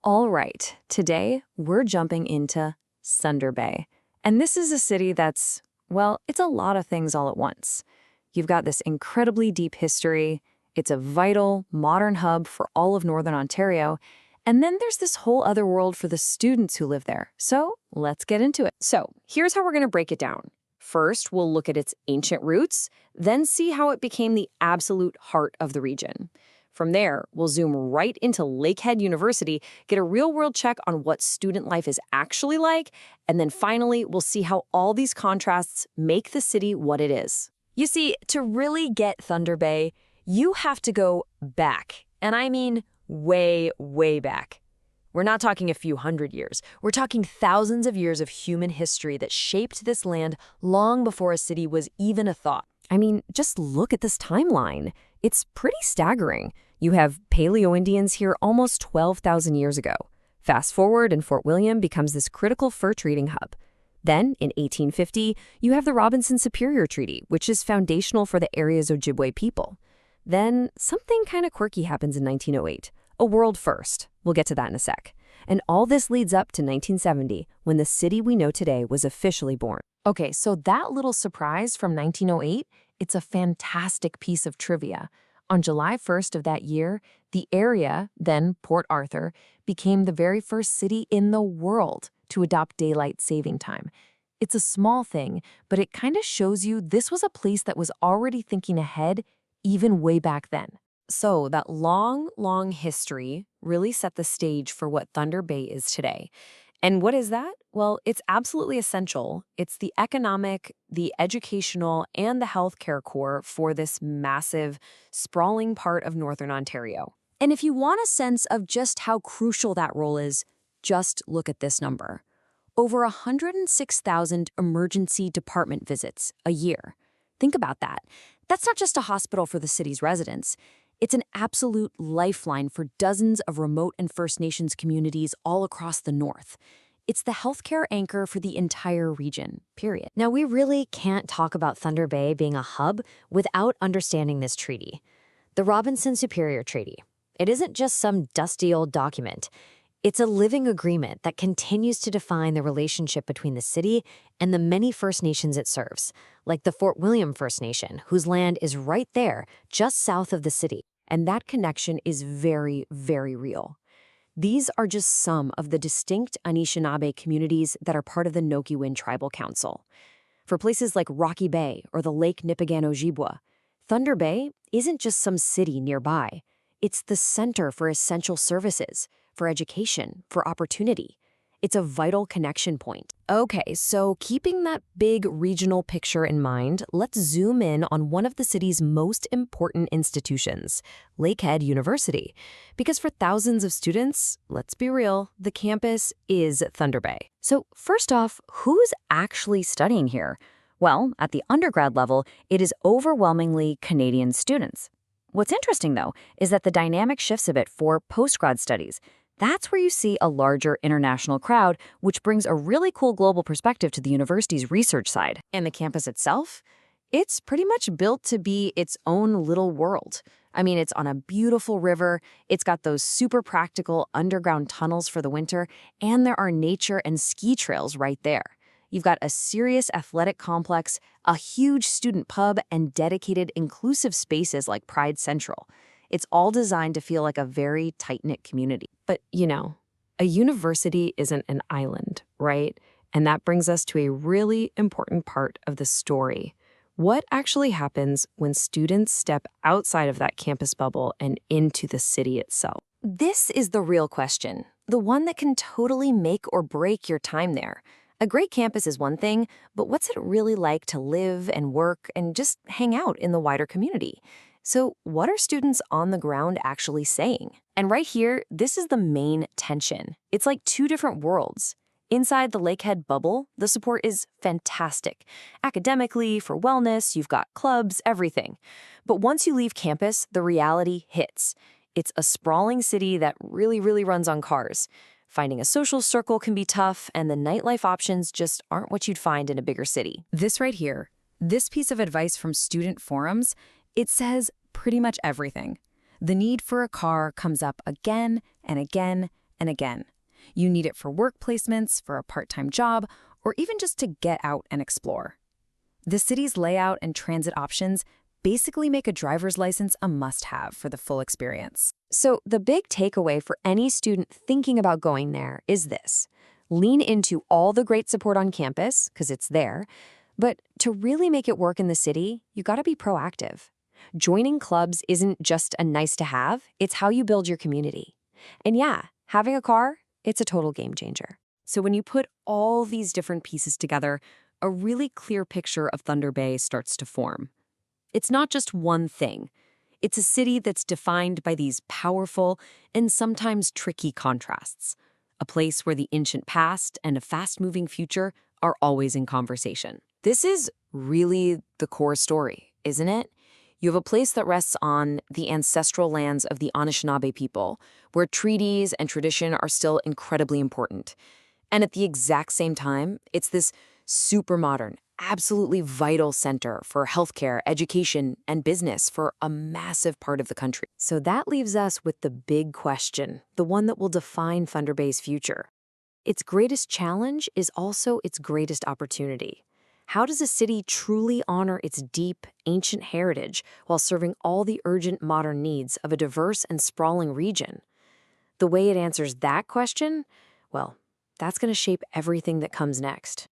All right, today we're jumping into Thunder Bay. And this is a city that's, well, it's a lot of things all at once. You've got this incredibly deep history, it's a vital, modern hub for all of Northern Ontario, and then there's this whole other world for the students who live there. So let's get into it. So here's how we're going to break it down. First, we'll look at its ancient roots, then see how it became the absolute heart of the region. From there, we'll zoom right into Lakehead University, get a real-world check on what student life is actually like, and then finally, we'll see how all these contrasts make the city what it is. You see, to really get Thunder Bay, you have to go back, and I mean way, way back. We're not talking a few hundred years. We're talking thousands of years of human history that shaped this land long before a city was even a thought. I mean, just look at this timeline. It's pretty staggering. You have Paleo-Indians here almost 12,000 years ago. Fast forward, and Fort William becomes this critical fur trading hub. Then, in 1850, you have the Robinson-Superior Treaty, which is foundational for the area's Ojibwe people. Then, something kind of quirky happens in 1908. A world first. We'll get to that in a sec. And all this leads up to 1970, when the city we know today was officially born. Okay, so that little surprise from 1908, it's a fantastic piece of trivia. On July 1st of that year, the area, then Port Arthur, became the very first city in the world to adopt daylight saving time. It's a small thing, but it kind of shows you this was a place that was already thinking ahead, even way back then. So that long, long history really set the stage for what Thunder Bay is today. And what is that? Well, it's absolutely essential. It's the economic, the educational, and the healthcare core for this massive, sprawling part of Northern Ontario. And if you want a sense of just how crucial that role is, just look at this number. Over 106,000 emergency department visits a year. Think about that. That's not just a hospital for the city's residents. It's an absolute lifeline for dozens of remote and First Nations communities all across the north. It's the healthcare anchor for the entire region, period. Now, we really can't talk about Thunder Bay being a hub without understanding this treaty. The Robinson-Superior Treaty. It isn't just some dusty old document. It's a living agreement that continues to define the relationship between the city and the many First Nations it serves, like the Fort William First Nation, whose land is right there, just south of the city. And that connection is very, very real. These are just some of the distinct Anishinaabe communities that are part of the Nokiwin Tribal Council. For places like Rocky Bay or the Lake Nipigon Ojibwe, Thunder Bay isn't just some city nearby. It's the center for essential services, for education, for opportunity. It's a vital connection point. Okay, so keeping that big regional picture in mind, let's zoom in on one of the city's most important institutions, Lakehead University. Because for thousands of students, let's be real, the campus is Thunder Bay. So first off, who's actually studying here? Well, at the undergrad level, it is overwhelmingly Canadian students. What's interesting, though, is that the dynamic shifts a bit for postgrad studies. That's where you see a larger international crowd, which brings a really cool global perspective to the university's research side. And the campus itself? It's pretty much built to be its own little world. I mean, it's on a beautiful river, it's got those super practical underground tunnels for the winter, and there are nature and ski trails right there. You've got a serious athletic complex, a huge student pub, and dedicated inclusive spaces like Pride Central. It's all designed to feel like a very tight-knit community. But, you know, a university isn't an island, right? And that brings us to a really important part of the story. What actually happens when students step outside of that campus bubble and into the city itself? This is the real question, the one that can totally make or break your time there. A great campus is one thing, but what's it really like to live and work and just hang out in the wider community? So what are students on the ground actually saying? And right here, this is the main tension. It's like two different worlds. Inside the Lakehead bubble, the support is fantastic. Academically, for wellness, you've got clubs, everything. But once you leave campus, the reality hits. It's a sprawling city that really runs on cars. Finding a social circle can be tough, and the nightlife options just aren't what you'd find in a bigger city. This right here, this piece of advice from student forums, it says pretty much everything. The need for a car comes up again and again and again. You need it for work placements, for a part-time job, or even just to get out and explore. The city's layout and transit options basically make a driver's license a must-have for the full experience. So the big takeaway for any student thinking about going there is this. Lean into all the great support on campus, because it's there, but to really make it work in the city, you got to be proactive. Joining clubs isn't just a nice to have, it's how you build your community. And yeah, having a car, it's a total game changer. So when you put all these different pieces together, a really clear picture of Thunder Bay starts to form. It's not just one thing. It's a city that's defined by these powerful and sometimes tricky contrasts. A place where the ancient past and a fast-moving future are always in conversation. This is really the core story, isn't it? You have a place that rests on the ancestral lands of the Anishinaabe people, where treaties and tradition are still incredibly important. And at the exact same time, it's this super modern, absolutely vital center for healthcare, education, and business for a massive part of the country. So that leaves us with the big question, the one that will define Thunder Bay's future. Its greatest challenge is also its greatest opportunity. How does a city truly honor its deep, ancient heritage while serving all the urgent modern needs of a diverse and sprawling region? The way it answers that question, well, that's going to shape everything that comes next.